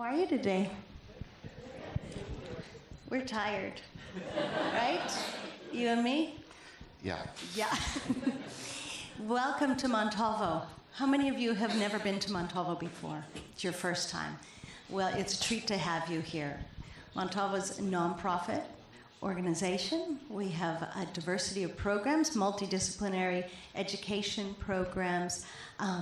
are you today? We're tired, right? You and me? Yeah. Yeah. Welcome to Montalvo. How many of you have never been to Montalvo before? It's your first time. Well, it's a treat to have you here. Montalvo is a nonprofit organization. We have a diversity of programs, multidisciplinary education programs,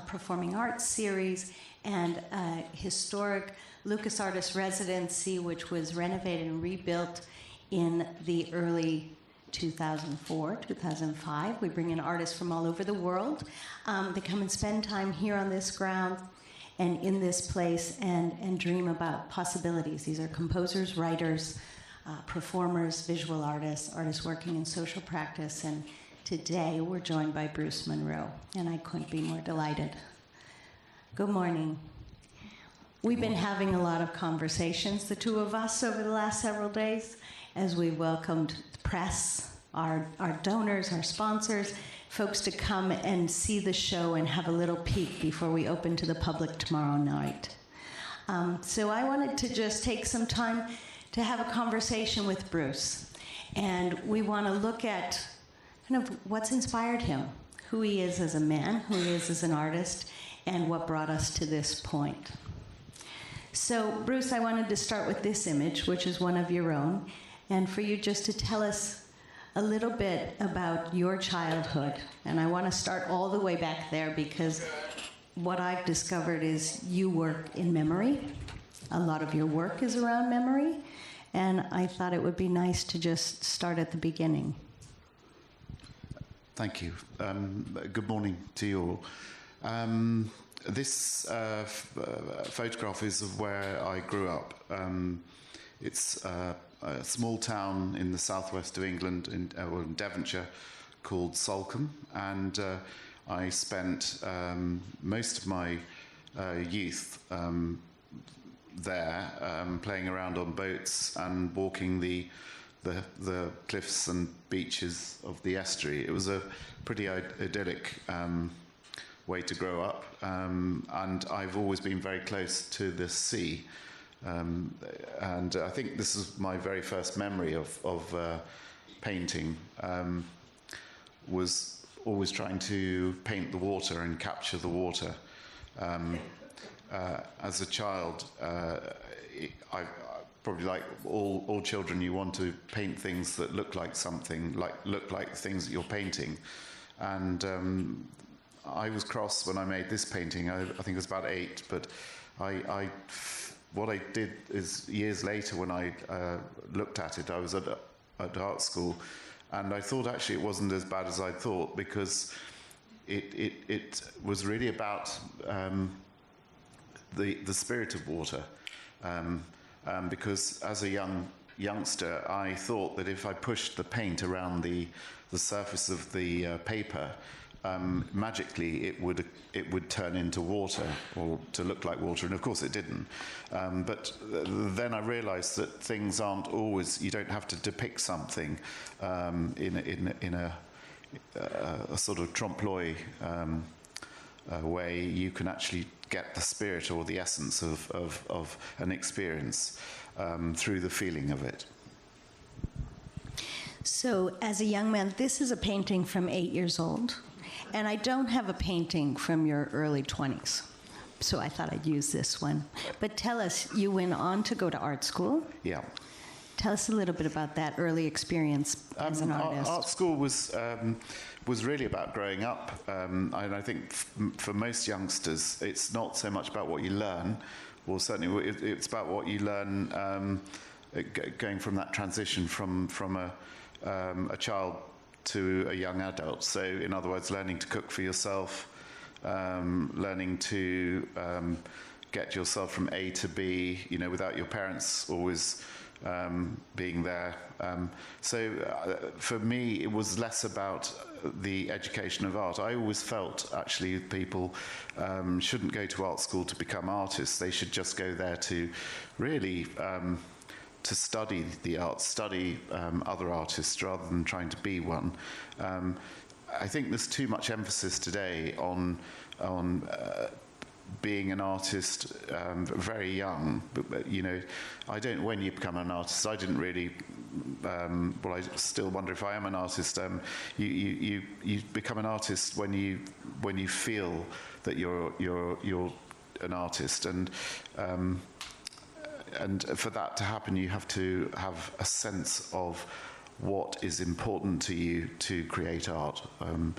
performing arts series, and a historic Lucas Artist residency, which was renovated and rebuilt in the early 2004, 2005. We bring in artists from all over the world. They come and spend time here on this ground and in this place and dream about possibilities. These are composers, writers, performers, visual artists, artists working in social practice. And today we're joined by Bruce Munro, and I couldn't be more delighted. Good morning. We've been having a lot of conversations, the two of us, over the last several days, as we welcomed the press, our donors, our sponsors, folks to come and see the show and have a little peek before we open to the public tomorrow night. So I wanted to just take some time to have a conversation with Bruce. And we want to look at kind of what's inspired him, who he is as a man, who he is as an artist, and what brought us to this point. So, Bruce, I wanted to start with this image, which is one of your own, and for you just to tell us a little bit about your childhood. And I want to start all the way back there because what I've discovered is you work in memory. A lot of your work is around memory, and I thought it would be nice to just start at the beginning. Thank you. Good morning to you all. This photograph is of where I grew up. It's a small town in the southwest of England, in Devonshire, called Salcombe, and I spent most of my youth there, playing around on boats and walking the cliffs and beaches of the estuary. It was a pretty idyllic way to grow up, and I've always been very close to the sea, and I think this is my very first memory of painting. Was always trying to paint the water and capture the water. As a child, I probably, like all children, you want to paint things that look like something, look like things that you're painting. And I was cross when I made this painting. I think it was about 8, but what I did is, years later when I looked at it, I was at art school, and I thought actually it wasn't as bad as I thought, because it was really about the spirit of water. Because as a youngster, I thought that if I pushed the paint around the surface of the paper, magically it would turn into water, or to look like water, and of course it didn't. But then I realized that things aren't always, you don't have to depict something in a sort of trompe-l'oeil way. You can actually get the spirit or the essence of an experience through the feeling of it. So, as a young man, this is a painting from 8 years old, and I don't have a painting from your early 20s, so I thought I'd use this one. But tell us, you went on to go to art school? Yeah. Tell us a little bit about that early experience as an artist. Art school was really about growing up, and I think for most youngsters, it's not so much about what you learn, or certainly it's about what you learn going from that transition from a child to a young adult. So, in other words, learning to cook for yourself, learning to get yourself from A to B, without your parents always being there. So for me, it was less about the education of art. I always felt, actually, people shouldn't go to art school to become artists. They should just go there to really to study the arts, study other artists, rather than trying to be one. I think there's too much emphasis today on being an artist very young. But, you know, I don't. When you become an artist, I didn't really. Well, I still wonder if I am an artist. You become an artist when you feel that you're an artist, and for that to happen, you have to have a sense of what is important to you to create art. And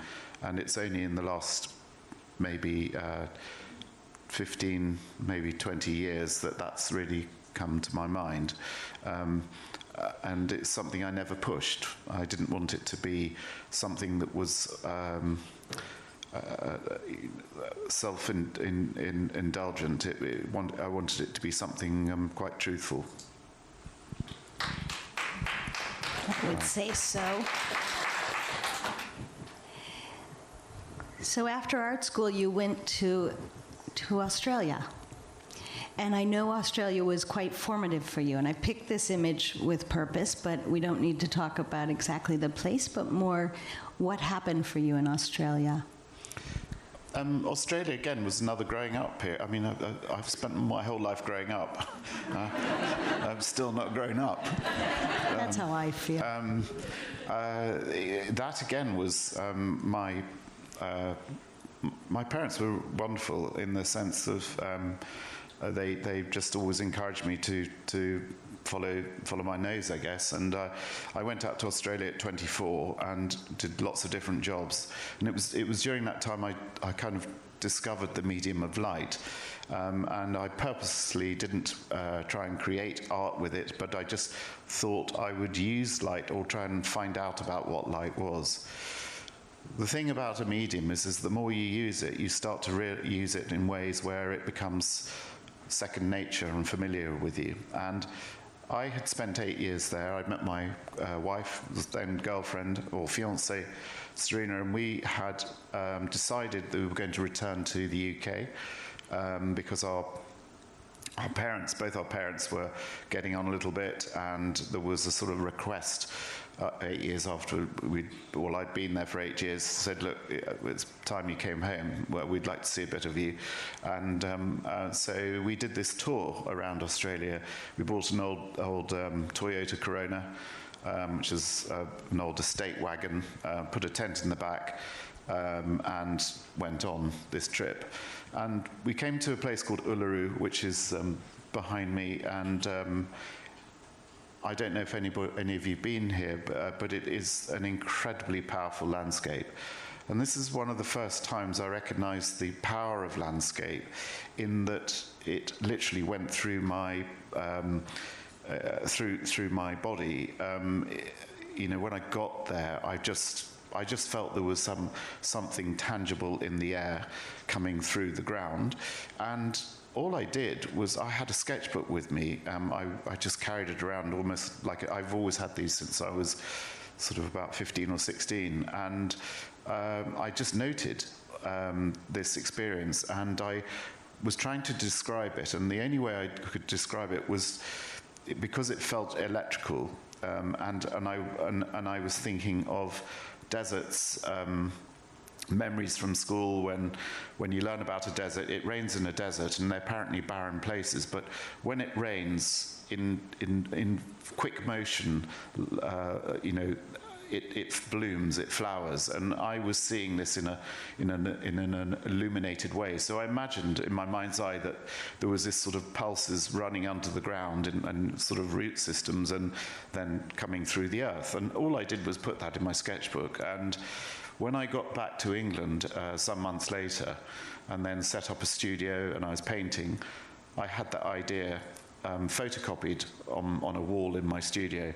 it's only in the last maybe 15, maybe 20 years that that's really come to my mind. And it's something I never pushed. I didn't want it to be something that was self-indulgent. I wanted it to be something quite truthful. I would say so. So after art school, you went to Australia. And I know Australia was quite formative for you. And I picked this image with purpose, but we don't need to talk about exactly the place, but more what happened for you in Australia. Australia, again, was another growing up here. I mean, I've spent my whole life growing up. I'm still not grown up. That's how I feel. That, again, was my parents were wonderful in the sense of they just always encouraged me to follow my nose, I guess. And I went out to Australia at 24 and did lots of different jobs. And it was during that time I kind of discovered the medium of light. And I purposely didn't try and create art with it, but I just thought I would use light or try and find out about what light was. The thing about a medium is the more you use it, you start to use it in ways where it becomes second nature and familiar with you. And I had spent 8 years there. I'd met my wife, then girlfriend or fiancée, Serena, and we had decided that we were going to return to the UK because both our parents were getting on a little bit, and there was a sort of request 8 years after I'd been there for 8 years, said, look, it's time you came home. Well, we'd like to see a bit of you. And so we did this tour around Australia. We bought an old Toyota Corona, which is an old estate wagon, put a tent in the back, and went on this trip. And we came to a place called Uluru, which is behind me, and I don't know if any of you have been here, but it is an incredibly powerful landscape. And this is one of the first times I recognized the power of landscape, in that it literally went through my through my body. You know, when I got there, I just felt there was something tangible in the air coming through the ground. And all I did was I had a sketchbook with me. I just carried it around almost like I've always had these since I was sort of about 15 or 16. And I just noted this experience, and I was trying to describe it. And the only way I could describe it was because it felt electrical. And I was thinking of deserts, memories from school when you learn about a desert. It rains in a desert, and they're apparently barren places, but when it rains in quick motion, you know, it blooms, it flowers, and I was seeing this in an illuminated way. So I imagined in my mind's eye that there was this sort of pulses running under the ground and sort of root systems, and then coming through the earth. And all I did was put that in my sketchbook. And when I got back to England some months later, and then set up a studio and I was painting, I had that idea photocopied on a wall in my studio.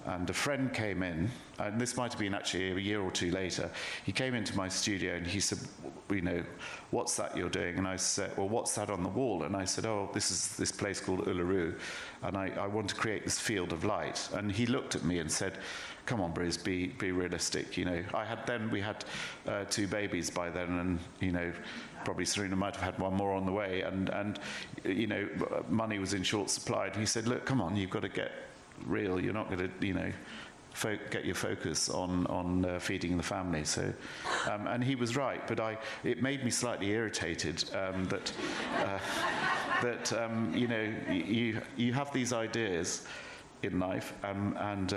And a friend came in, and this might have been actually a year or two later. He came into my studio and he said, you know, what's that you're doing? And I said, well, what's that on the wall? And I said, oh, this is this place called Uluru, and I want to create this field of light. And he looked at me and said, come on, Bruce, be realistic. You know, we had 2 babies by then, and, you know, probably Serena might have had one more on the way, and you know, money was in short supply. And he said, look, come on, you've got to get real. You're not going to, you know, get your focus on feeding the family. So, and he was right, but it made me slightly irritated that you know, you have these ideas in life, and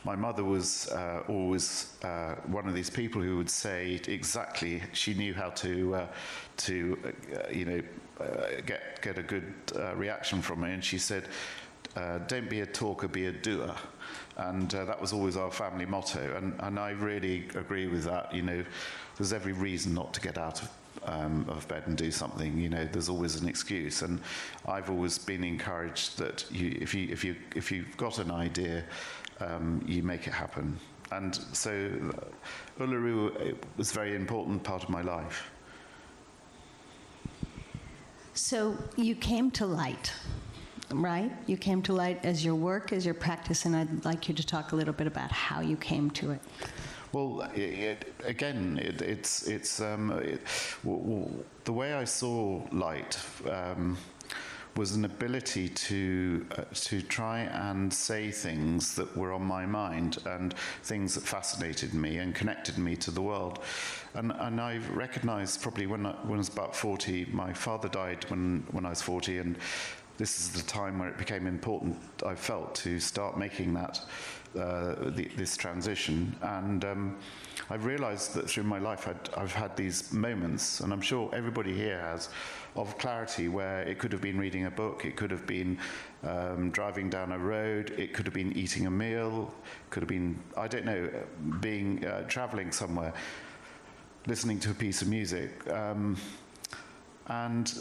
my mother was always one of these people who would say exactly. She knew how to you know, get a good reaction from me, and she said, "Don't be a talker, be a doer." And that was always our family motto, and I really agree with that. You know, there's every reason not to get out of bed and do something. You know, there's always an excuse, and I've always been encouraged that if you've got an idea, you make it happen. And so Uluru was a very important part of my life. So you came to light, right? You came to light as your work, as your practice, and I'd like you to talk a little bit about how you came to it. Well, the way I saw light was an ability to try and say things that were on my mind and things that fascinated me and connected me to the world. And I recognised probably when I was about 40, my father died when I was 40, and this is the time where it became important, I felt, to start making that this transition. And I've realised that through my life I've had these moments, and I'm sure everybody here has, of clarity, where it could have been reading a book, it could have been driving down a road, it could have been eating a meal, could have been, I don't know, being travelling somewhere, listening to a piece of music. And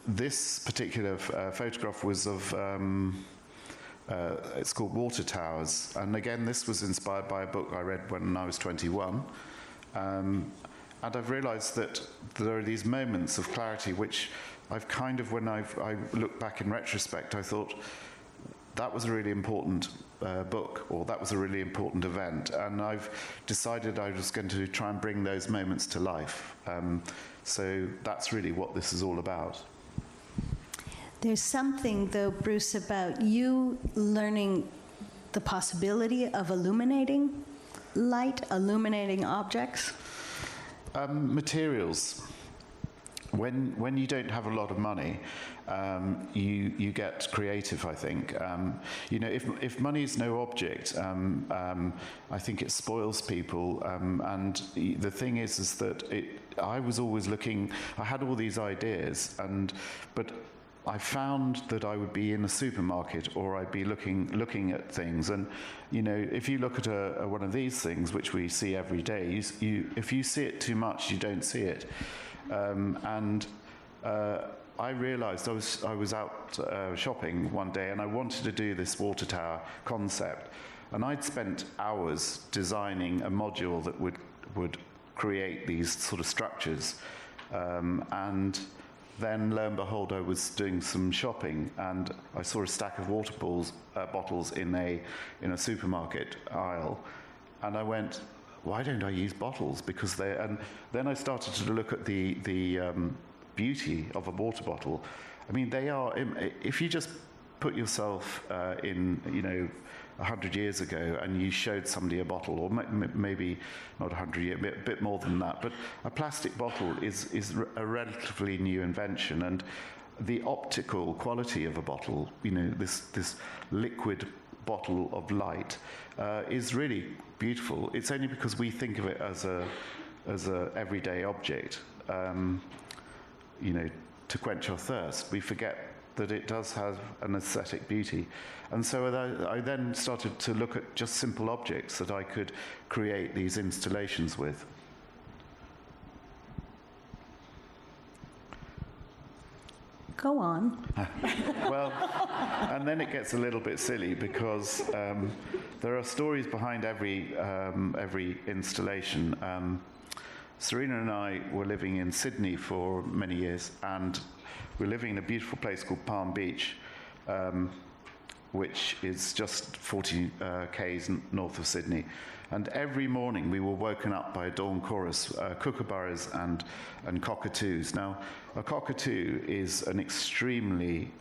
this particular photograph was of, it's called Water Towers. And again, this was inspired by a book I read when I was 21. And I've realized that there are these moments of clarity which I've kind of, when I look back in retrospect, I thought that was a really important book, or that was a really important event. And I've decided I was going to try and bring those moments to life. So that's really what this is all about. There's something, though, Bruce, about you learning the possibility of illuminating light, illuminating objects. Materials. When you don't have a lot of money, you get creative, I think. You know, if money is no object, I think it spoils people. And the thing is that I was always looking. I had all these ideas, but I found that I would be in a supermarket, or I'd be looking at things, and you know, if you look at one of these things, which we see every day, if you see it too much, you don't see it. I realised I was out shopping one day, and I wanted to do this water tower concept, and I'd spent hours designing a module that would create these sort of structures, and then, lo and behold, I was doing some shopping, and I saw a stack of water bottles in a supermarket aisle, and I went, why don't I use bottles? Because and then I started to look at the beauty of a water bottle. I mean, they are, if you just put yourself in, you know, 100 years ago, and you showed somebody a bottle, or maybe not 100 years, a bit more than that, but a plastic bottle is a relatively new invention, and the optical quality of a bottle, you know, this liquid bottle of light, is really beautiful. It's only because we think of it as a everyday object, you know, to quench our thirst. We forget that it does have an aesthetic beauty. And so I then started to look at just simple objects that I could create these installations with. Go on. Well, and then it gets a little bit silly, because there are stories behind every installation. Serena and I were living in Sydney for many years, and we're living in a beautiful place called Palm Beach, which is just 40 k's north of Sydney. And every morning we were woken up by a dawn chorus, kookaburras and cockatoos. Now, a cockatoo is an extremely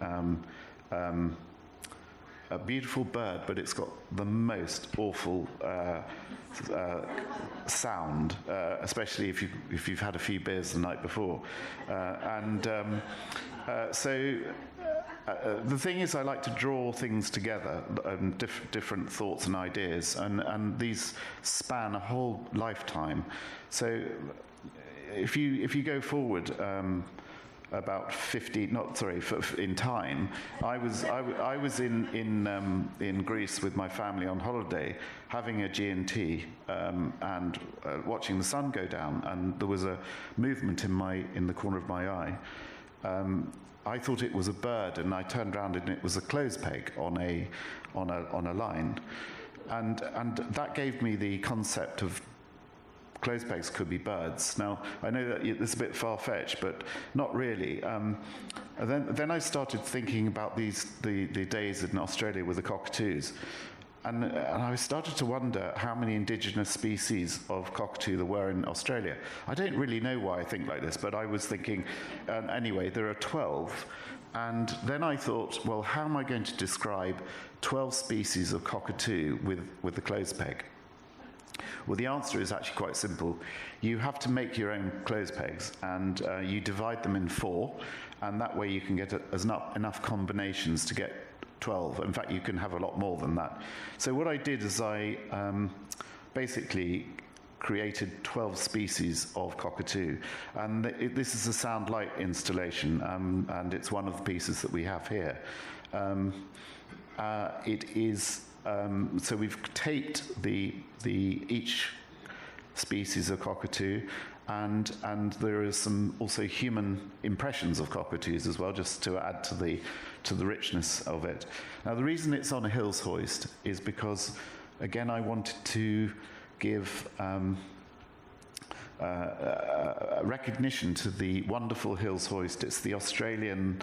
a beautiful bird, but it's got the most awful sound, especially if you've had a few beers the night before. The thing is, I like to draw things together, different thoughts and ideas, and these span a whole lifetime. So if you go forward about 50, in time, I was in Greece with my family on holiday, having a G&T and watching the sun go down, and there was a movement in the corner of my eye. I thought it was a bird, and I turned around and it was a clothes peg on a line, and that gave me the concept of clothes pegs could be birds. Now I know that it's a bit far-fetched, but not really. Then I started thinking about the days in Australia with the cockatoos. And I started to wonder how many indigenous species of cockatoo there were in Australia. I don't really know why I think like this, but I was thinking, anyway, there are 12. And then I thought, well, how am I going to describe 12 species of cockatoo with the clothes peg? Well, the answer is actually quite simple. You have to make your own clothes pegs, and you divide them in 4, and that way you can get enough combinations to get 12. In fact, you can have a lot more than that. So what I did is I basically created 12 species of cockatoo, and this is a sound light installation, and it's one of the pieces that we have here. It is so we've taped each species of cockatoo, and there is some also human impressions of cockatoos as well, just to add to the richness of it. Now, the reason it's on a Hills hoist is because, again, I wanted to give recognition to the wonderful Hills hoist. It's the Australian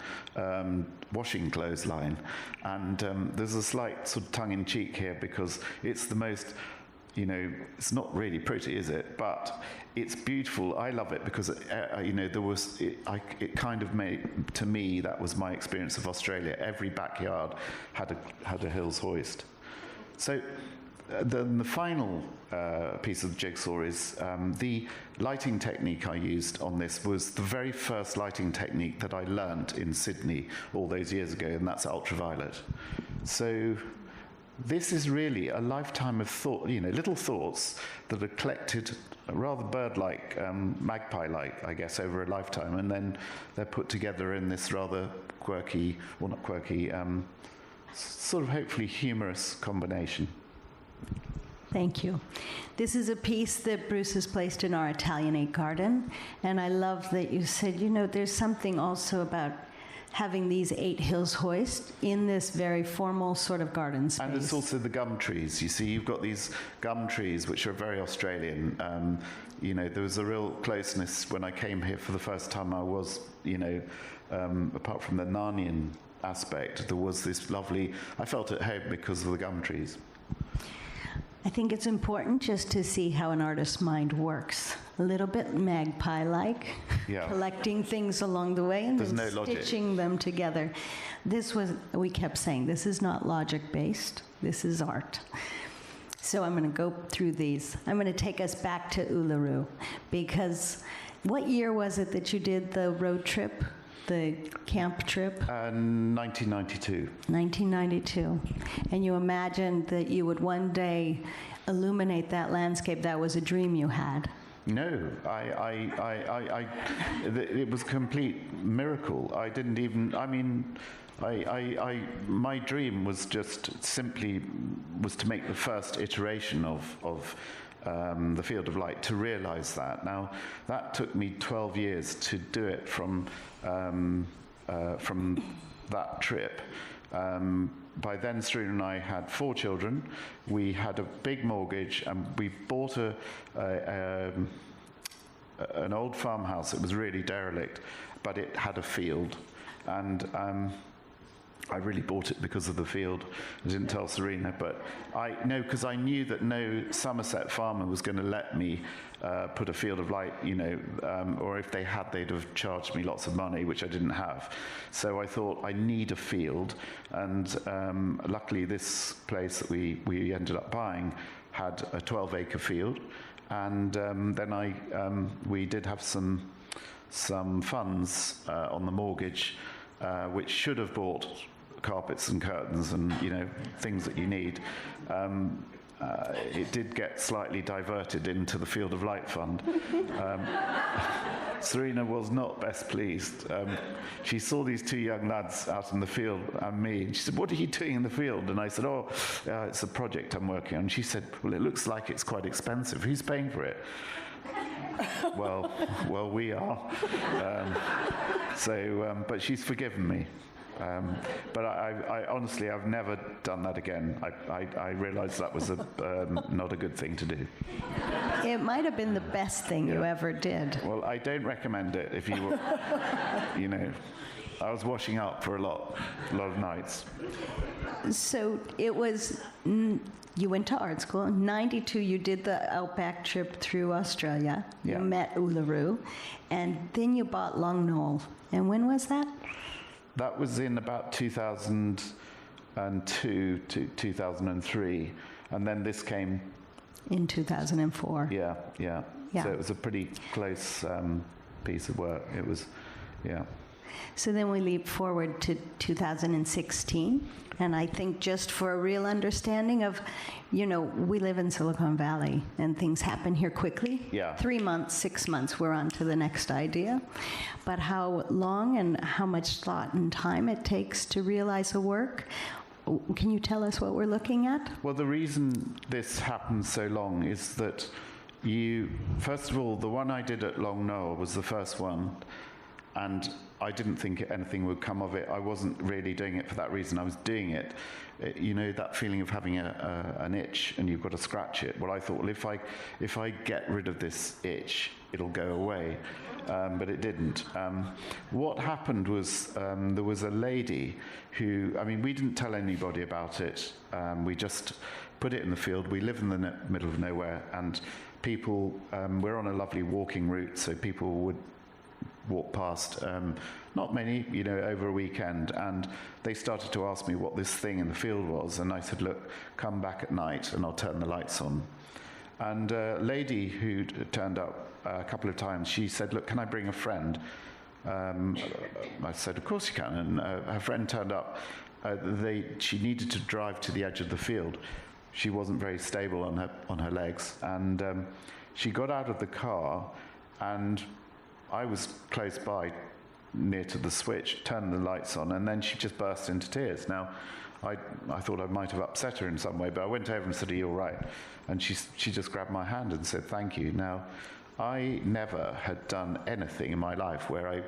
washing clothes line, and there's a slight sort of tongue-in-cheek here because it's the most, it's not really pretty, is it? But it's beautiful. I love it because it kind of made, to me, that was my experience of Australia. Every backyard had a Hills hoist. So the final piece of the jigsaw is the lighting technique I used on this was the very first lighting technique that I learnt in Sydney all those years ago, and that's ultraviolet. So this is really a lifetime of thought, little thoughts that are collected rather bird-like, magpie-like, I guess, over a lifetime, and then they're put together in this rather quirky, or not quirky, sort of hopefully humorous combination. Thank you. This is a piece that Bruce has placed in our Italianate garden, and I love that you said, there's something also about having these 8 Hills hoist in this very formal sort of garden space. And it's also the gum trees. You see, you've got these gum trees, which are very Australian. There was a real closeness when I came here for the first time. I was, apart from the Narnian aspect, there was this lovely, I felt at home because of the gum trees. I think it's important just to see how an artist's mind works. A little bit magpie-like, yeah. Collecting things along the way and There's then no stitching them together. We kept saying, this is not logic-based, this is art. So I'm going to go through these. I'm going to take us back to Uluru, because what year was it that you did the road trip? The camp trip? 1992. 1992. And you imagined that you would one day illuminate that landscape. That was a dream you had. No, it was a complete miracle. I didn't even, my dream was just simply to make the first iteration of the Field of Light, to realize that. Now, that took me 12 years to do it from that trip. By then, Serena and I had 4 children. We had a big mortgage, and we bought an old farmhouse. It was really derelict, but it had a field. And I really bought it because of the field. I didn't tell Serena, but because I knew that no Somerset farmer was going to let me put a field of light, or if they had, they'd have charged me lots of money, which I didn't have. So I thought, I need a field, and luckily this place that we ended up buying had a 12-acre field, and then we did have some funds on the mortgage, which should have bought carpets and curtains and things that you need. It did get slightly diverted into the Field of Light Fund. Serena was not best pleased. She saw these two young lads out in the field and me, and she said, "What are you doing in the field?" And I said, "It's a project I'm working on." And she said, "Well, it looks like it's quite expensive. Who's paying for it?" well, we are. But she's forgiven me. But I honestly, I've never done that again. I realised that was not a good thing to do. It might have been the best thing you ever did. Well, I don't recommend it if you, I was washing up for a lot of nights. So it was, you went to art school. In '92, you did the outback trip through Australia. Yeah. You met Uluru, and then you bought Long Knoll. And when was that? That was in about 2002 to 2003, and then this came in 2004. Yeah. So it was a pretty close piece of work. It was, yeah. So then we leap forward to 2016, and I think just for a real understanding of, we live in Silicon Valley, and things happen here quickly. Yeah. 3 months, 6 months, we're on to the next idea. But how long and how much thought and time it takes to realize a work, can you tell us what we're looking at? Well, the reason this happens so long is that first of all, the one I did at Long Knoll was the first one, and I didn't think anything would come of it. I wasn't really doing it for that reason. I was doing it, that feeling of having an itch and you've got to scratch it. Well, I thought, well, if I get rid of this itch, it'll go away. But it didn't. What happened was there was a lady who, we didn't tell anybody about it. We just put it in the field. We live in the middle of nowhere, and people, we're on a lovely walking route, so people would walk past, not many, over a weekend, and they started to ask me what this thing in the field was, and I said, "Look, come back at night and I'll turn the lights on." And a lady who turned up a couple of times, she said, "Look, can I bring a friend?" I said, "Of course you can." And her friend turned up. She needed to drive to the edge of the field. She wasn't very stable on her legs, and she got out of the car, and I was close by, near to the switch, turned the lights on, and then she just burst into tears. Now, I thought I might have upset her in some way, but I went over and said, "Are you all right?" And she just grabbed my hand and said, "Thank you." Now, I never had done anything in my life where I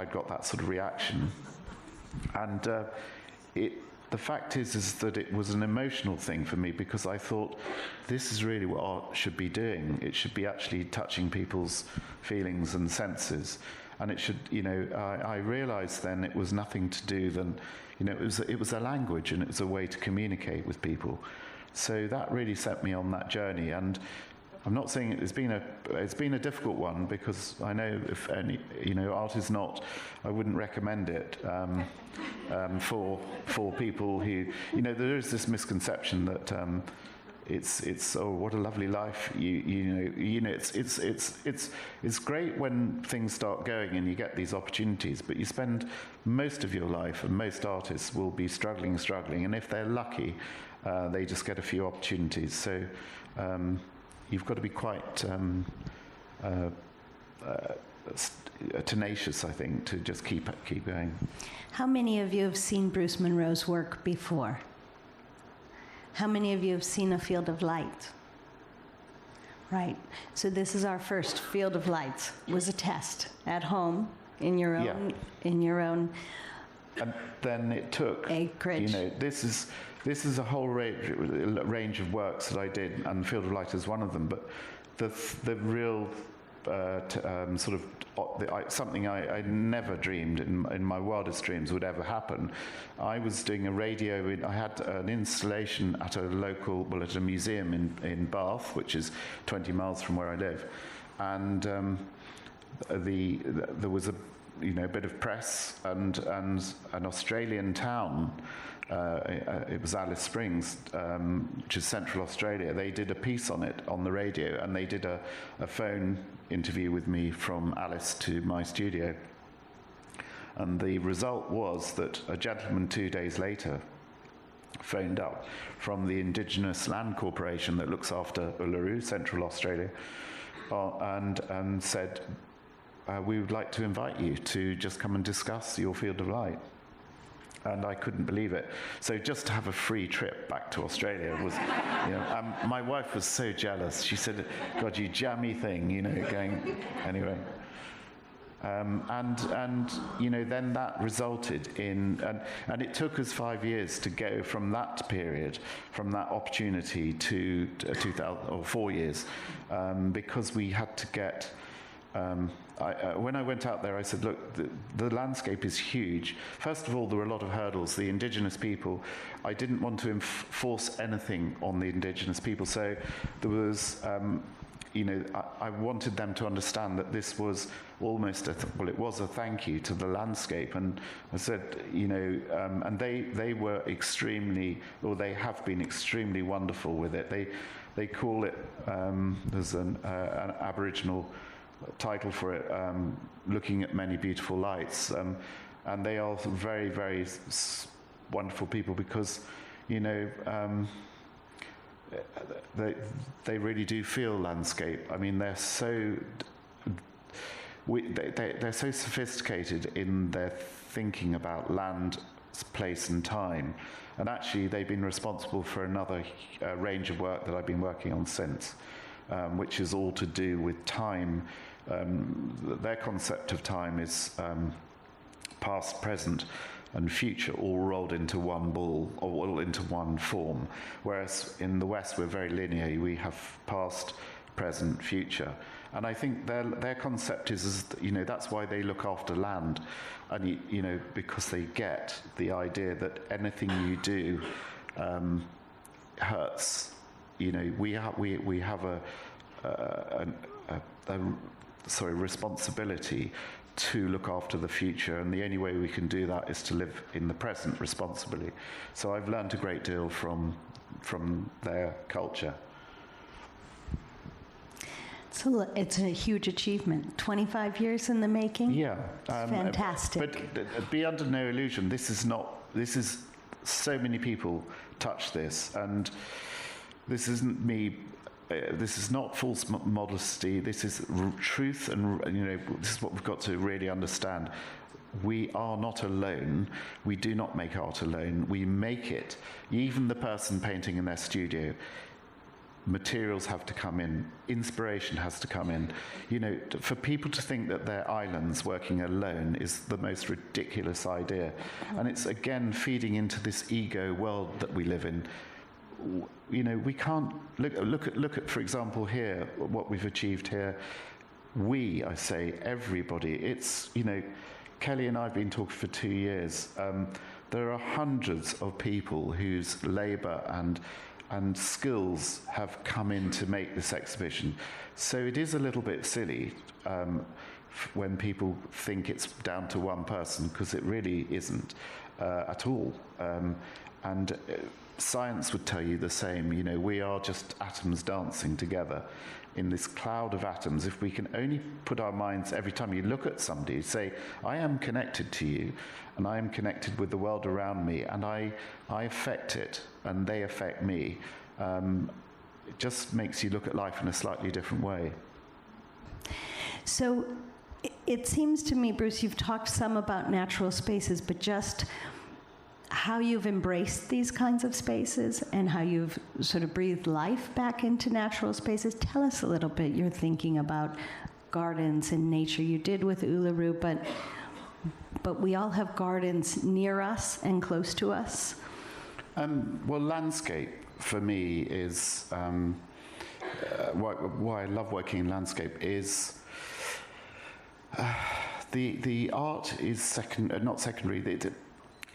got that sort of reaction. And the fact is that it was an emotional thing for me, because I thought, this is really what art should be doing. It should be actually touching people's feelings and senses. And it should, I realized then it was nothing to do than, it was a language, and it was a way to communicate with people. So that really set me on that journey. And I'm not saying it's been a difficult one, because I know if any, art is not, I wouldn't recommend it for people who, there is this misconception that it's what a lovely life, it's great when things start going and you get these opportunities, but you spend most of your life, and most artists will be struggling, and if they're lucky, they just get a few opportunities. So you've got to be quite tenacious, I think, to just keep going. How many of you have seen Bruce Munro's work before? How many of you have seen a field of light? Right. So this is our first field of lights. It was a test at home in your own And then it took acreage. This is a whole range of works that I did, and Field of Light is one of them. But the real something I never dreamed in my wildest dreams would ever happen. I was doing a radio. I had an installation at a museum in Bath, which is 20 miles from where I live, and there was a bit of press, and an Australian town. It was Alice Springs, which is Central Australia. They did a piece on it on the radio, and they did a phone interview with me from Alice to my studio. And the result was that a gentleman 2 days later phoned up from the Indigenous Land Corporation that looks after Uluru, Central Australia, and said, we would like to invite you to just come and discuss your field of light. And I couldn't believe it. So just to have a free trip back to Australia was, my wife was so jealous. She said, God, you jammy thing, going, anyway. Then that resulted in, and it took us 5 years to go from that period, from that opportunity to 4 years, because we had to get, when I went out there, I said, look, the landscape is huge. First of all, there were a lot of hurdles. The indigenous people, I didn't want to force anything on the indigenous people. So there was, I wanted them to understand that this was almost it was a thank you to the landscape. And I said, and they were they have been extremely wonderful with it. They call it, there's an Aboriginal title for it, looking at many beautiful lights, and they are very, very wonderful people, because they really do feel landscape. I mean, they're so they're so sophisticated in their thinking about land, place and time, and actually they've been responsible for another range of work that I've been working on since, which is all to do with time. Their concept of time is past, present and future all rolled into one ball, or all into one form, whereas in the West we're very linear. We have past, present, future, and I think their concept is that's why they look after land, and because they get the idea that anything you do hurts. We have a responsibility to look after the future, and the only way we can do that is to live in the present responsibly. So I've learned a great deal from their culture. So it's a huge achievement. 25 years in the making? Yeah. It's fantastic. But be under no illusion, this is so many people touch this, and this isn't me. This is not false modesty. This is truth, and this is what we've got to really understand. We are not alone. We do not make art alone. We make it. Even the person painting in their studio, materials have to come in. Inspiration has to come in. For people to think that they're islands working alone is the most ridiculous idea, and it's again feeding into this ego world that we live in. We can't look at, for example, here, what we've achieved here. I say everybody. It's, Kelly and I have been talking for 2 years. There are hundreds of people whose labour and skills have come in to make this exhibition. So it is a little bit silly when people think it's down to one person, because it really isn't at all. Science would tell you the same. We are just atoms dancing together in this cloud of atoms. If we can only put our minds, every time you look at somebody, say, I am connected to you, and I am connected with the world around me, and I affect it, and they affect me. It just makes you look at life in a slightly different way. So it seems to me, Bruce, you've talked some about natural spaces, but just how you've embraced these kinds of spaces and how you've sort of breathed life back into natural spaces. Tell us a little bit your thinking about gardens and nature. You did with Uluru, but we all have gardens near us and close to us. Well, landscape for me is why I love working in landscape is The art is not secondary.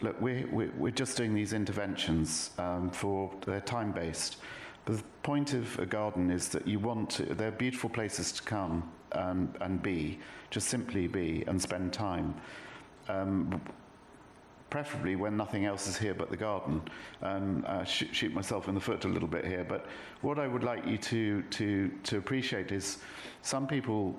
Look, we're just doing these interventions they're time-based. But the point of a garden is that they're beautiful places to come and be, just simply be and spend time. Preferably when nothing else is here but the garden. Shoot myself in the foot a little bit here, but what I would like you to appreciate is some people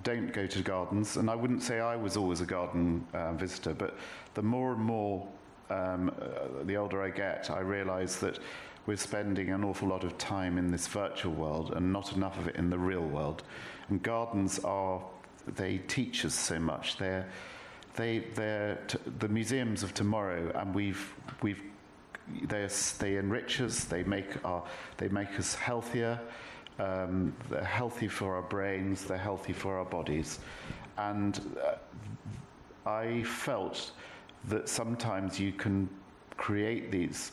don't go to gardens, and I wouldn't say I was always a garden visitor, but the more and more, the older I get, I realise that we're spending an awful lot of time in this virtual world and not enough of it in the real world. And gardens they teach us so much. They're the museums of tomorrow, and they enrich us. They make us healthier. They're healthy for our brains. They're healthy for our bodies. And I felt that sometimes you can create these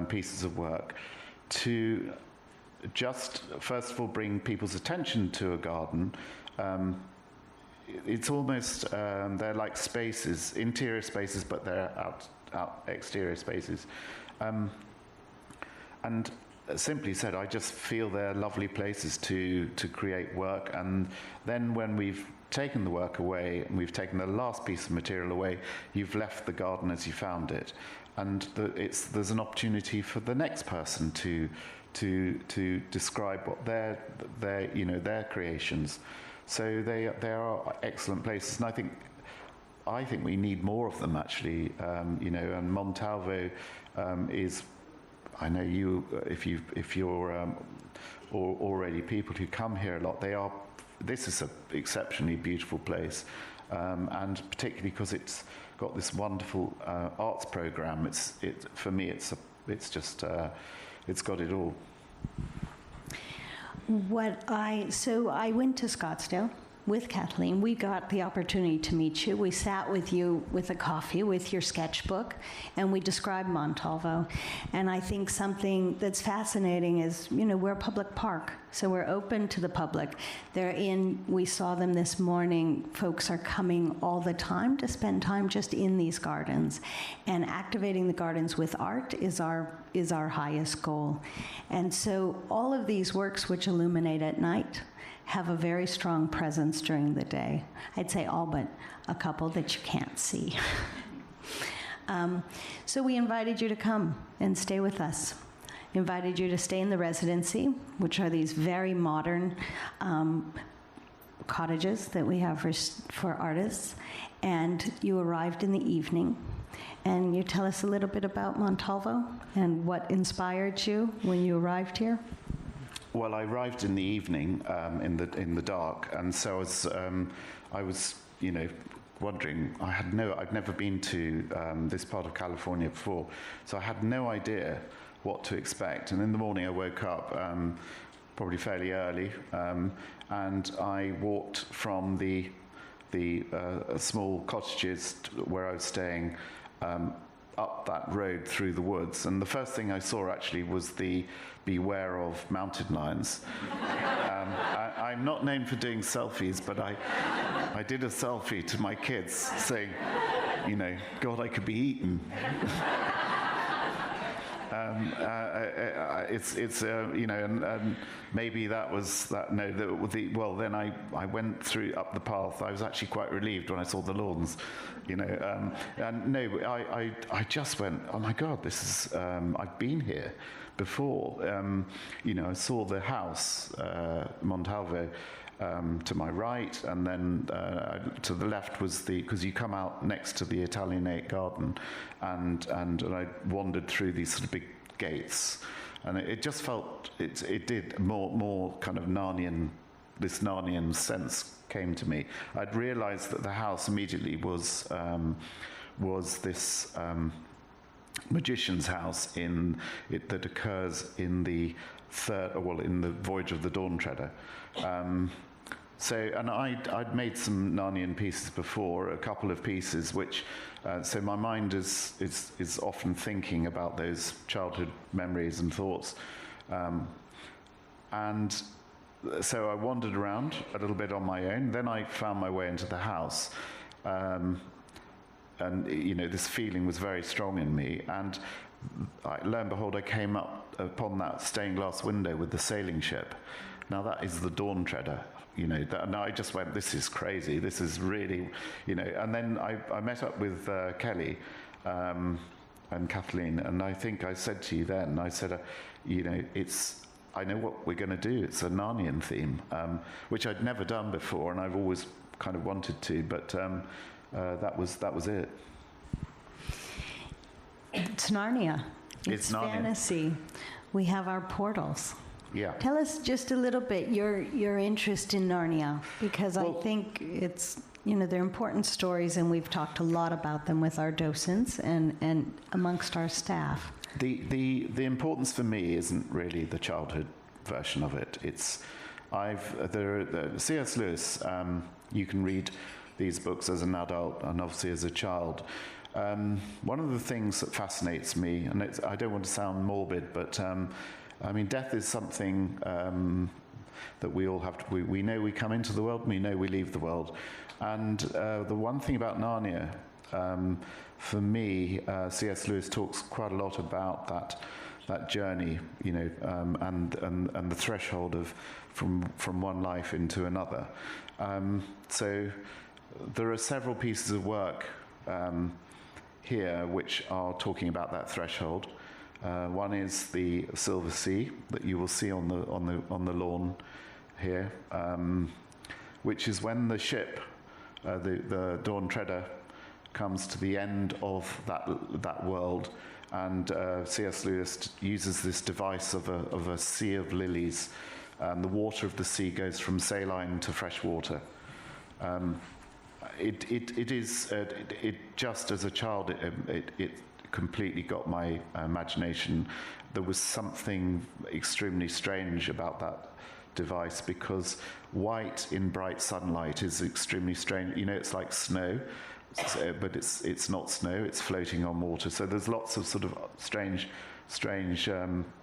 pieces of work to just first of all bring people's attention to a garden. It's almost they're like spaces, interior spaces, but they're out exterior spaces. And simply said, I just feel they're lovely places to create work. And then when we've taken the work away and we've taken the last piece of material away, you've left the garden as you found it. And there's an opportunity for the next person to describe what their creations. So they are excellent places, and I think we need more of them actually. And Montalvo is. I know you. If you're already people who come here a lot, this is an exceptionally beautiful place, and particularly because it's got this wonderful arts program. For me, it's got it all. So I went to Scottsdale with Kathleen. We got the opportunity to meet you. We sat with you with a coffee, with your sketchbook, and we described Montalvo. And I think something that's fascinating is, we're a public park, so we're open to the public. We saw them this morning, folks are coming all the time to spend time just in these gardens. And activating the gardens with art is our highest goal. And so all of these works which illuminate at night have a very strong presence during the day. I'd say all but a couple that you can't see. So we invited you to come and stay with us. Invited you to stay in the residency, which are these very modern cottages that we have for artists. And you arrived in the evening. And you tell us a little bit about Montalvo and what inspired you when you arrived here? Well, I arrived in the evening, in the dark, and so I was, wondering. I'd never been to this part of California before, so I had no idea what to expect. And in the morning, I woke up probably fairly early, and I walked from the small cottages where I was staying up that road through the woods, and the first thing I saw actually was the beware of mountain lions. I'm not known for doing selfies, but I did a selfie to my kids saying, God, I could be eaten. And maybe that was that. No, then I went up the path. I was actually quite relieved when I saw the lawns, and no, I just went, oh my God, this is. I've been here before. I saw the house, Montalvo. To my right, and then to the left was because you come out next to the Italianate garden, and I wandered through these sort of big gates, and it just felt it did more kind of Narnian. This Narnian sense came to me. I'd realised that the house immediately was this magician's house that occurs in the in the Voyage of the Dawn Treader. And I'd made some Narnian pieces before, a couple of pieces, which so my mind is often thinking about those childhood memories and thoughts, and so I wandered around a little bit on my own. Then I found my way into the house. And, you know, this feeling was very strong in me. And lo and behold, I came up upon that stained glass window with the sailing ship. Now, that is the Dawn Treader. You know, and I just went, this is crazy. This is really, you know. And then I met up with Kelly and Kathleen. And I think I said to you then, I said, you know, I know what we're going to do. It's a Narnian theme, which I'd never done before. And I've always kind of wanted to. But that was it. It's Narnia. It's Narnia. Fantasy. We have our portals. Yeah. Tell us just a little bit your interest in Narnia, because I think it's, you know, they're important stories, and we've talked a lot about them with our docents and amongst our staff. The importance for me isn't really the childhood version of it. It's C.S. Lewis. You can read these books as an adult and obviously as a child. One of the things that fascinates me, and I don't want to sound morbid, but I mean, death is something that we all have to. We know we come into the world, and we know we leave the world. And the one thing about Narnia, for me, C.S. Lewis talks quite a lot about that journey, you know, and the threshold of from one life into another. So there are several pieces of work here which are talking about that threshold. One is the Silver Sea that you will see on the lawn here, which is when the ship, the Dawn Treader, comes to the end of that world, and C.S. Lewis uses this device of a sea of lilies. The water of the sea goes from saline to fresh water. It just as a child, it completely got my imagination. There was something extremely strange about that device, because white in bright sunlight is extremely strange. You know, it's like snow, but it's not snow. It's floating on water. So there's lots of sort of strange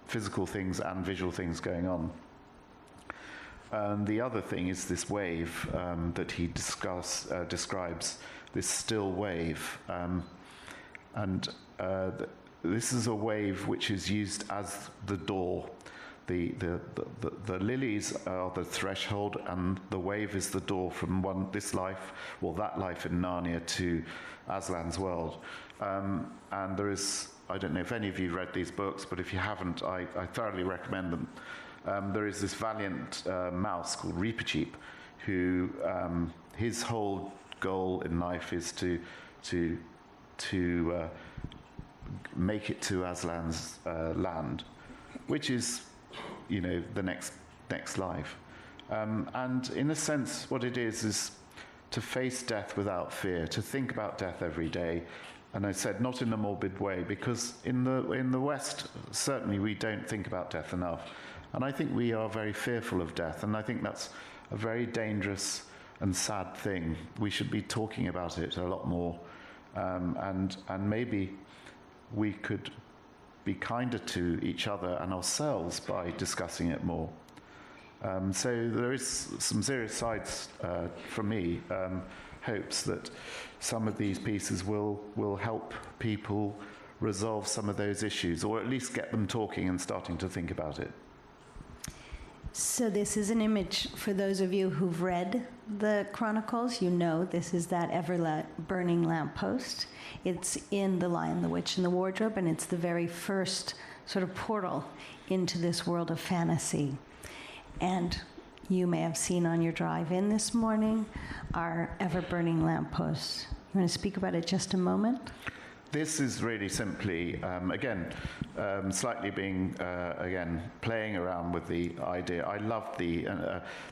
physical things and visual things going on. And the other thing is this wave that he describes, this still wave. This is a wave which is used as the door. The lilies are the threshold, and the wave is the door from this life, or that life in Narnia, to Aslan's world. And there is, I don't know if any of you read these books, but if you haven't, I thoroughly recommend them. There is this valiant mouse called Reepicheep, who his whole goal in life is to make it to Aslan's land, which is, you know, the next life. And in a sense, what it is to face death without fear, to think about death every day. And I said, not in a morbid way, because in the West, certainly we don't think about death enough. And I think we are very fearful of death, and I think that's a very dangerous and sad thing. We should be talking about it a lot more, and maybe we could be kinder to each other and ourselves by discussing it more. So there is some serious sides from me, hopes that some of these pieces will help people resolve some of those issues, or at least get them talking and starting to think about it. So this is an image for those of you who've read the Chronicles. You know this is that ever-burning lamppost. It's in The Lion, the Witch, and the Wardrobe, and it's the very first sort of portal into this world of fantasy. And you may have seen on your drive in this morning our ever-burning lamppost. You want to speak about it just a moment? This is really simply, slightly being, playing around with the idea. I love the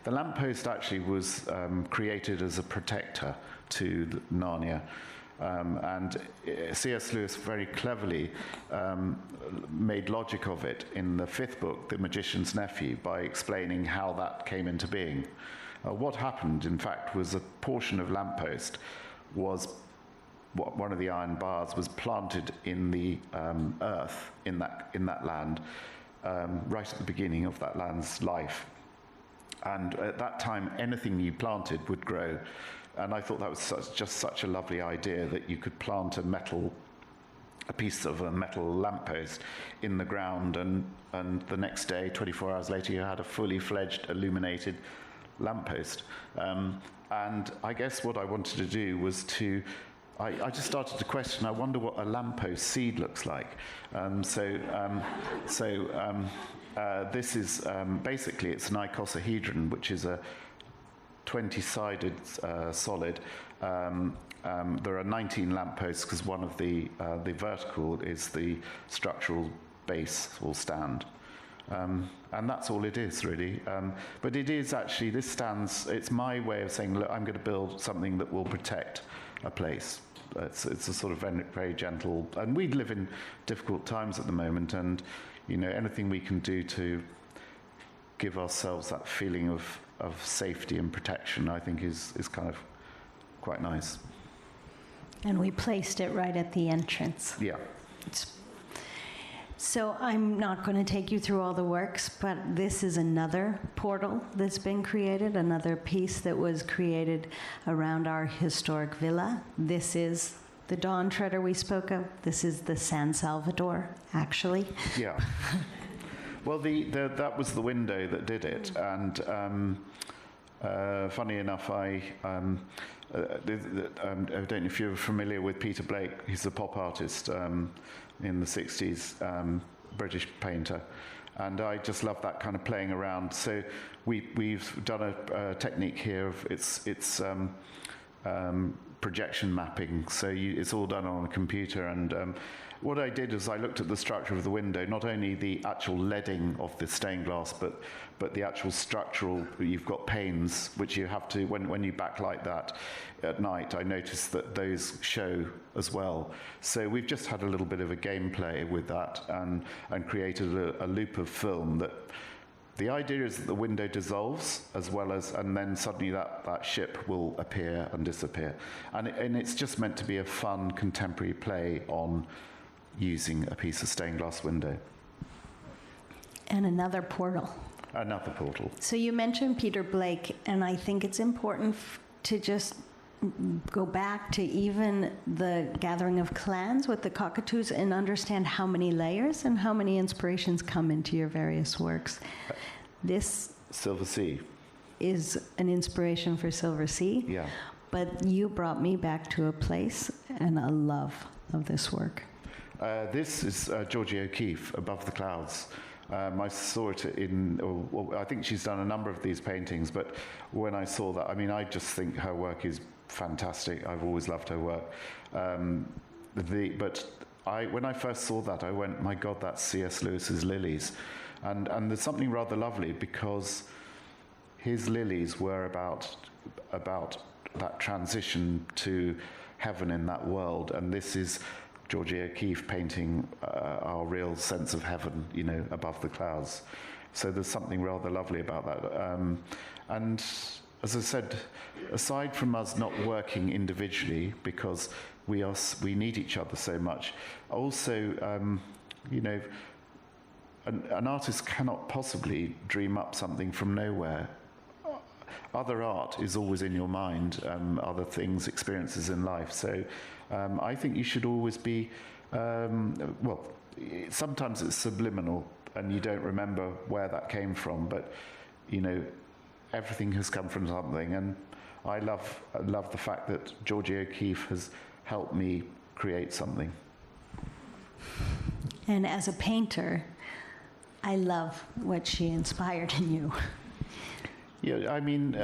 lamppost actually was created as a protector to Narnia. And C.S. Lewis very cleverly made logic of it in the 5th book, The Magician's Nephew, by explaining how that came into being. What happened, in fact, was a portion of lamppost was one of the iron bars was planted in the earth in that land right at the beginning of that land's life. And at that time, anything you planted would grow. And I thought that was just such a lovely idea, that you could plant a piece of a metal lamppost in the ground, and the next day, 24 hours later, you had a fully fledged illuminated lamppost. And I guess what I wanted to do was I just started to question, I wonder what a lamppost seed looks like. This is basically, it's an icosahedron, which is a 20-sided solid. There are 19 lampposts, because one of the vertical is the structural base or stand. And that's all it is, really. But it is actually, it's my way of saying, look, I'm going to build something that will protect a place. It's a sort of very, very gentle, and we live in difficult times at the moment, and anything we can do to give ourselves that feeling of safety and protection, I think is kind of quite nice. And we placed it right at the entrance. Yeah. So I'm not going to take you through all the works, but this is another portal that's been created, another piece that was created around our historic villa. This is the Dawn Treader we spoke of. This is the San Salvador, actually. Yeah. Well, that was the window that did it, and funny enough, I don't know if you're familiar with Peter Blake. He's a pop artist in the 60s, British painter, and I just love that kind of playing around. So we've done a technique here of it's projection mapping. So it's all done on a computer, and what I did is I looked at the structure of the window, not only the actual leading of the stained glass, but the actual structural. You've got panes which you have to, when you backlight that at night, I noticed that those show as well. So we've just had a little bit of a gameplay with that, and created a loop of film that. The idea is that the window dissolves, and then suddenly that ship will appear and disappear. And it's just meant to be a fun contemporary play on using a piece of stained glass window. And another portal. Another portal. So you mentioned Peter Blake, and I think it's important to just go back to even the gathering of clans with the cockatoos and understand how many layers and how many inspirations come into your various works. This Silver Sea is an inspiration for Silver Sea. Yeah. But you brought me back to a place and a love of this work. This is Georgie O'Keeffe, Above the Clouds. I saw it I think she's done a number of these paintings, but when I saw that, I just think her work is fantastic. I've always loved her work. When I first saw that, I went, my God, that's C.S. Lewis's lilies. And there's something rather lovely, because his lilies were about that transition to heaven in that world, and this is Georgie O'Keeffe painting our real sense of heaven, above the clouds. So there's something rather lovely about that. And as I said, aside from us not working individually, because we need each other so much, also, an artist cannot possibly dream up something from nowhere. Other art is always in your mind, other things, experiences in life. So I think you should always be, sometimes it's subliminal and you don't remember where that came from, but, everything has come from something. And I love the fact that Georgie O'Keeffe has helped me create something. And as a painter, I love what she inspired in you. Yeah, I think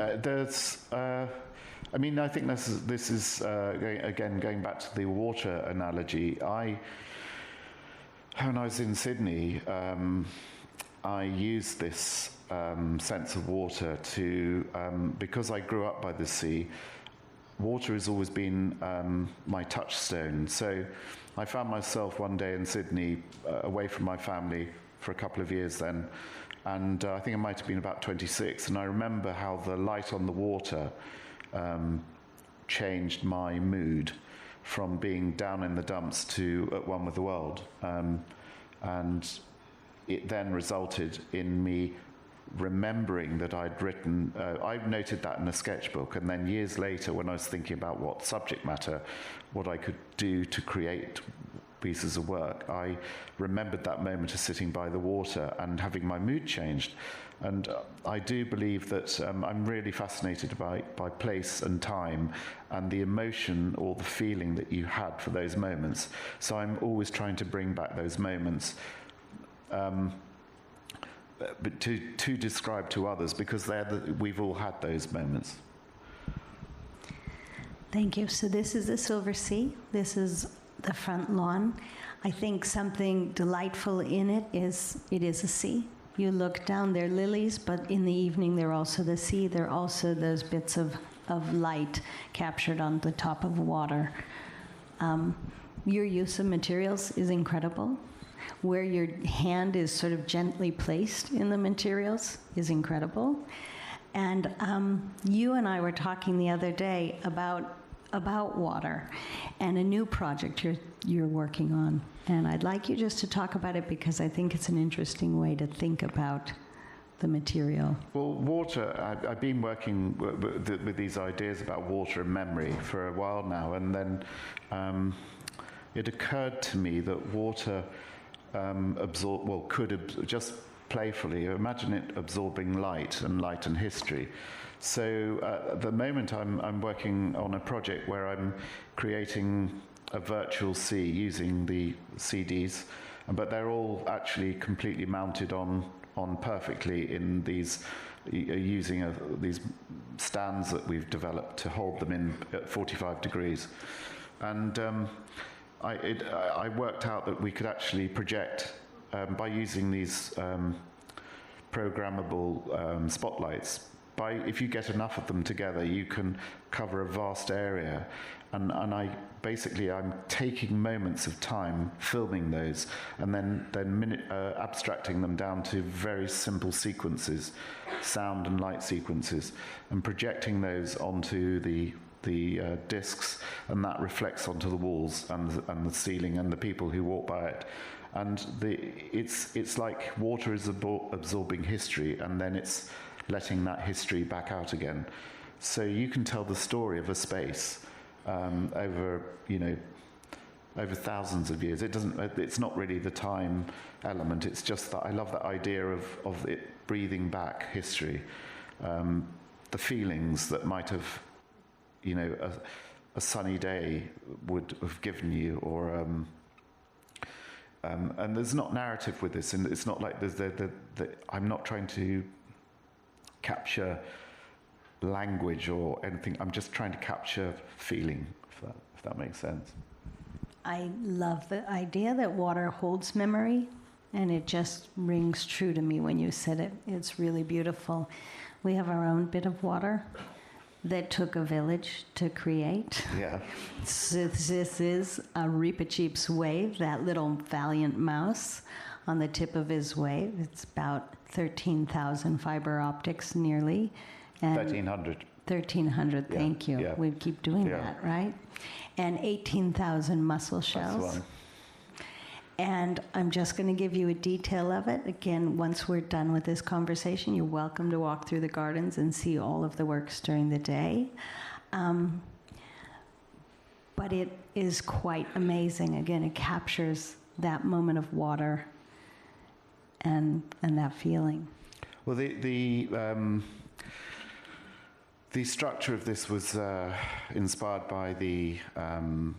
this is going back to the water analogy. When I was in Sydney, I used this sense of water to, because I grew up by the sea, water has always been my touchstone. So I found myself one day in Sydney, away from my family for a couple of years then, and I think I might have been about 26, and I remember how the light on the water changed my mood from being down in the dumps to at one with the world. And it then resulted in me remembering that I'd written, I noted that in a sketchbook, and then years later when I was thinking about what subject matter, what I could do to create pieces of work, I remembered that moment of sitting by the water and having my mood changed. And I do believe that I'm really fascinated by place and time and the emotion or the feeling that you had for those moments. So I'm always trying to bring back those moments, but to describe to others, because we've all had those moments. Thank you. So this is the Silver Sea. This is the front lawn. I think something delightful in it is a sea. You look down, they're lilies, but in the evening they're also the sea. They're also those bits of light captured on the top of water. Your use of materials is incredible. Where your hand is sort of gently placed in the materials is incredible. And you and I were talking the other day about water and a new project you're working on. And I'd like you just to talk about it, because I think it's an interesting way to think about the material. Well, water, I've been working with these ideas about water and memory for a while now, and then it occurred to me that water could just playfully imagine it absorbing light and history. So at the moment I'm working on a project where I'm creating a virtual sea using the CDs, but they're all actually completely mounted on perfectly in these, using these stands that we've developed to hold them in at 45 degrees. And I worked out that we could actually project, by using these programmable spotlights, if you get enough of them together, you can cover a vast area. And I'm taking moments of time, filming those, and then abstracting them down to very simple sequences, sound and light sequences, and projecting those onto the discs, and that reflects onto the walls and the ceiling and the people who walk by it. And it's like water is absorbing history, and then it's letting that history back out again. So you can tell the story of a space over thousands of years. It's not really the time element. It's just that I love that idea of it breathing back history, the feelings that might have, a sunny day would have given you, or and there's not narrative with this, and it's not like there's I'm not trying to capture language or anything. I'm just trying to capture feeling, if that makes sense. I love the idea that water holds memory, and it just rings true to me when you said it. It's really beautiful. We have our own bit of water that took a village to create. Yeah. So this is a Reepicheep's wave, that little valiant mouse on the tip of his wave. It's about 13,000 fiber optics nearly. And 1,300. 1,300, Yeah, thank you. yeah. We keep doing Yeah. that, right? And 18,000 mussel That's the shells. one. And I'm just going to give you a detail of it. Again, once we're done with this conversation, you're welcome to walk through the gardens and see all of the works during the day. But it is quite amazing. Again, it captures that moment of water and that feeling. Well, the structure of this was inspired by the. I'm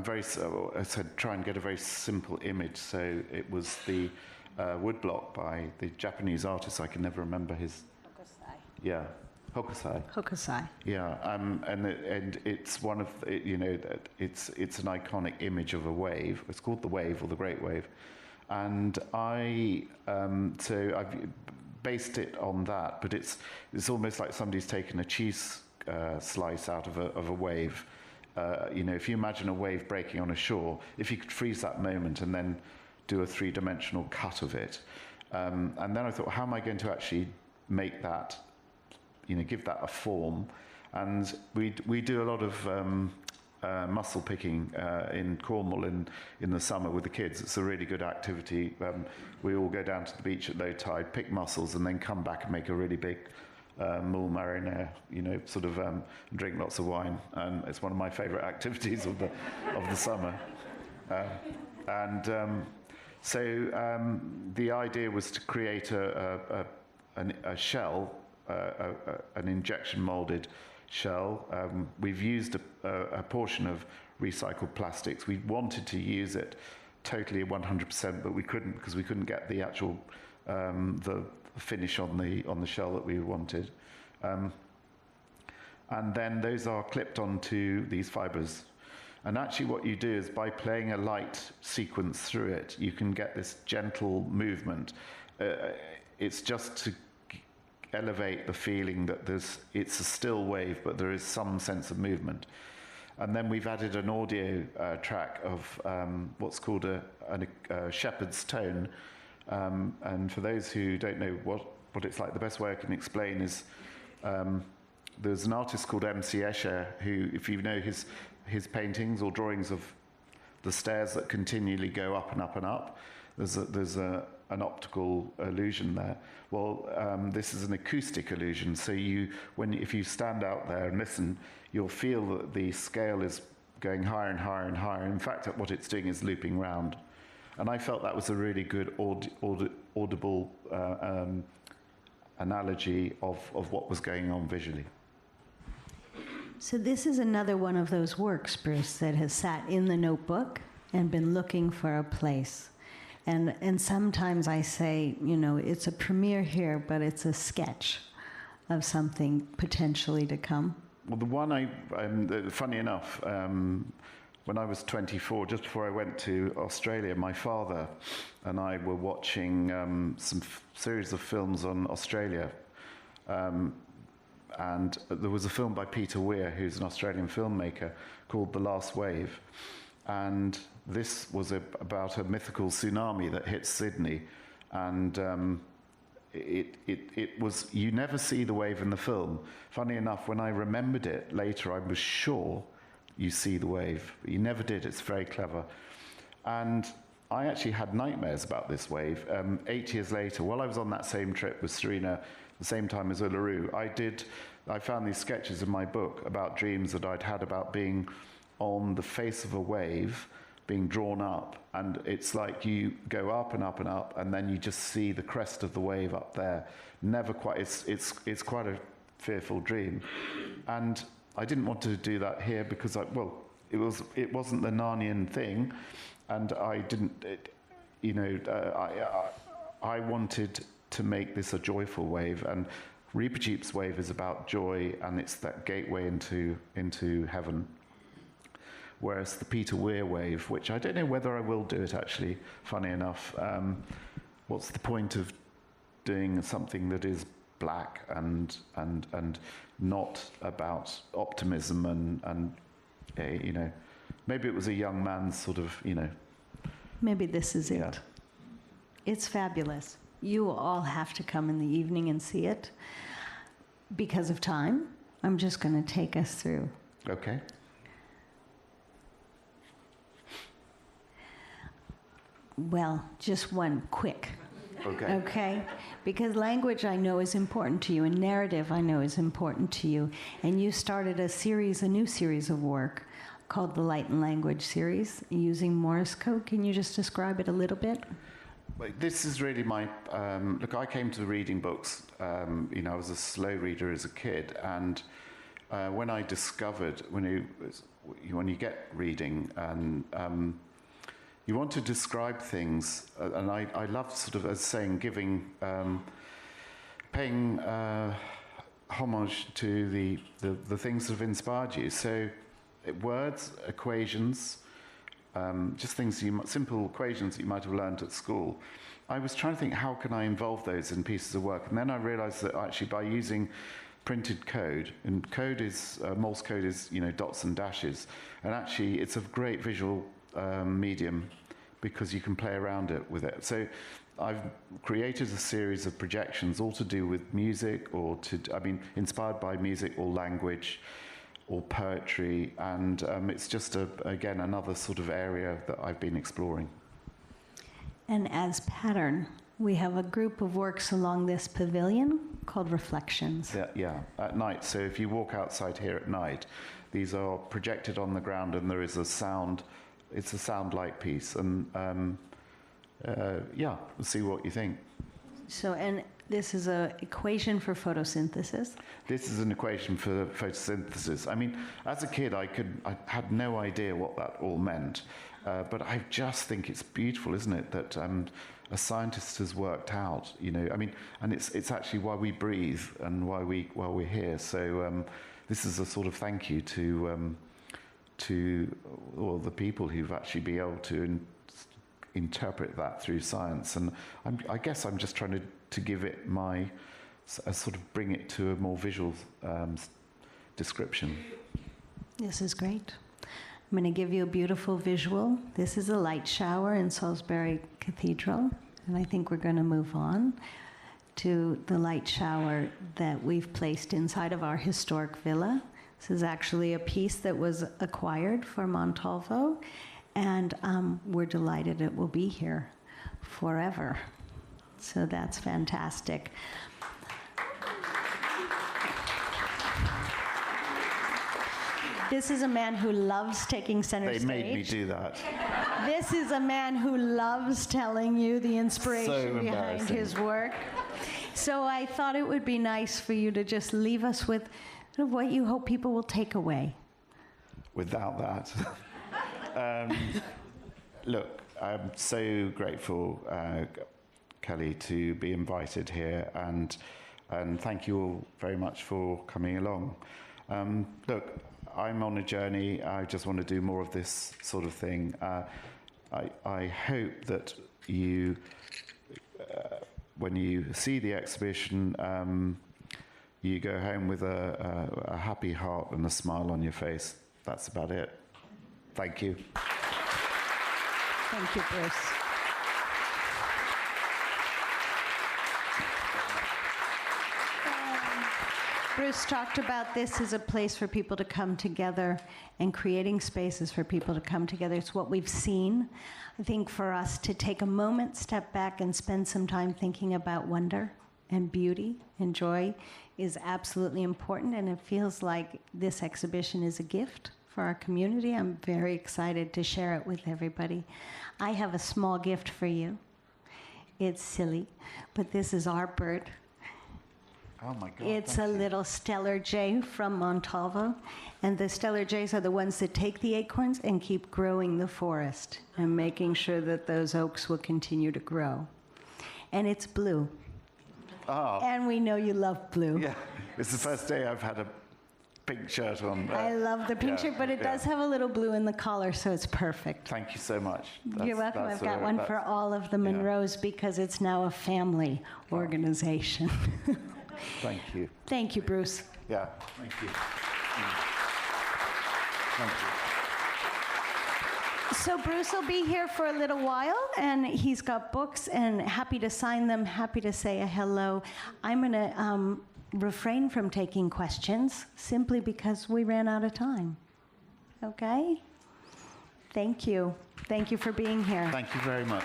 very. I said try and get a very simple image. So it was the woodblock by the Japanese artist. I can never remember his. Hokusai. Yeah, Hokusai. Hokusai. Yeah, and it's one of it's an iconic image of a wave. It's called the wave, or the Great Wave, and so I've based it on that. But it's almost like somebody's taken a cheese slice out of a wave. If you imagine a wave breaking on a shore, if you could freeze that moment and then do a three-dimensional cut of it, and then I thought, well, how am I going to actually make that, give that a form? And we do a lot of mussel picking in Cornwall in the summer with the kids. It's a really good activity. We all go down to the beach at low tide, pick mussels, and then come back and make a really big moule marinière, drink lots of wine. It's one of my favourite activities of the summer. So the idea was to create a shell, an injection moulded shell. We've used a portion of recycled plastics. We wanted to use it totally 100%, but we couldn't because we couldn't get the actual the finish on the shell that we wanted. And then those are clipped onto these fibres. And actually what you do is by playing a light sequence through it, you can get this gentle movement. It's just to elevate the feeling that it's a still wave, but there is some sense of movement. And then we've added an audio track of what's called a shepherd's tone. And for those who don't know what it's like, the best way I can explain is there's an artist called M.C. Escher who, if you know his paintings or drawings of the stairs that continually go up and up and up, there's an optical illusion there. Well, this is an acoustic illusion. So if you stand out there and listen, you'll feel that the scale is going higher and higher and higher. In fact, what it's doing is looping round. And I felt that was a really good audible analogy of what was going on visually. So this is another one of those works, Bruce, that has sat in the notebook and been looking for a place. And sometimes I say, it's a premiere here, but it's a sketch of something potentially to come. Well, the one funny enough, when I was 24, just before I went to Australia, my father and I were watching some series of films on Australia. And there was a film by Peter Weir, who's an Australian filmmaker, called The Last Wave. And this was about a mythical tsunami that hit Sydney. And it was, you never see the wave in the film. Funny enough, when I remembered it later, I was sure you see the wave. But you never did. It's very clever. And I actually had nightmares about this wave. 8 years later, while I was on that same trip with Serena, the same time as Uluru, I found these sketches in my book about dreams that I'd had about being on the face of a wave, being drawn up, and it's like you go up and up and up, and then you just see the crest of the wave up there. Never quite. It's quite a fearful dream, and I didn't want to do that here because it wasn't the Narnian thing, and I didn't. I wanted to make this a joyful wave, and Reepicheep's wave is about joy, and it's that gateway into heaven. Whereas the Peter Weir wave, which I don't know whether I will do it actually, funny enough, what's the point of doing something that is black and not about optimism and maybe it was a young man's sort of, Maybe this is yeah. it. It's fabulous. You will all have to come in the evening and see it. Because of time, I'm just going to take us through. Okay. Well, just one quick. Okay. Okay? Because language I know is important to you, and narrative I know is important to you. And you started a new series of work called the Light and Language series, using Morse code. Can you just describe it a little bit? This is really my look. I came to reading books. I was a slow reader as a kid, and when I discovered when you get reading and you want to describe things, and I love sort of as saying paying homage to the things that have inspired you. So words, equations. Just things simple equations that you might have learned at school. I was trying to think, how can I involve those in pieces of work? And then I realized that actually by using printed code, and Morse code is, dots and dashes, and actually it's a great visual medium because you can play around with it. So I've created a series of projections all to do with music inspired by music or language. or poetry, and it's just again another sort of area that I've been exploring. And as pattern, we have a group of works along this pavilion called Reflections. Yeah, at night. So if you walk outside here at night, these are projected on the ground, and there is a sound. It's a sound-like piece, and yeah, we'll see what you think. So, and this is an equation for photosynthesis. This is an equation for photosynthesis. I mean, as a kid, I had no idea what that all meant, but I just think it's beautiful, isn't it, that a scientist has worked out, you know. I mean, and it's actually why we breathe and why we're here. So this is a sort of thank you to all the people who've actually been able to interpret that through science. And I guess I'm just trying to give it sort of bring it to a more visual description. This is great. I'm going to give you a beautiful visual. This is a light shower in Salisbury Cathedral, and I think we're going to move on to the light shower that we've placed inside of our historic villa. This is actually a piece that was acquired for Montalvo, and we're delighted it will be here forever. So that's fantastic. This is a man who loves taking center stage. They made me do that. This is a man who loves telling you the inspiration So behind his work. So I thought it would be nice for you to just leave us with what you hope people will take away. Without that. Look, I'm so grateful, Kelly, to be invited here, and thank you all very much for coming along. Look, I'm on a journey. I just want to do more of this sort of thing. I hope that you, when you see the exhibition, you go home with a happy heart and a smile on your face. That's about it. Thank you. Thank you, Bruce. Bruce talked about this as a place for people to come together and creating spaces for people to come together. It's what we've seen. I think for us to take a moment, step back, and spend some time thinking about wonder and beauty and joy is absolutely important, and it feels like this exhibition is a gift for our community. I'm very excited to share it with everybody. I have a small gift for you. It's silly, but this is our bird. Oh my God. It's a little stellar jay from Montalvo, and the stellar jays are the ones that take the acorns and keep growing the forest and making sure that those oaks will continue to grow. And it's blue. Oh. And we know you love blue. Yeah, it's the first day I've had a pink shirt on. I love the pink shirt, but it does have a little blue in the collar, so it's perfect. Thank you so much. You're welcome. I've got one for all of the Munros because it's now a family organization. Thank you. Thank you, Bruce. Yeah, thank you. Thank you. So Bruce will be here for a little while, and he's got books, and happy to sign them, happy to say a hello. I'm going to refrain from taking questions simply because we ran out of time. Okay? Thank you. Thank you for being here. Thank you very much.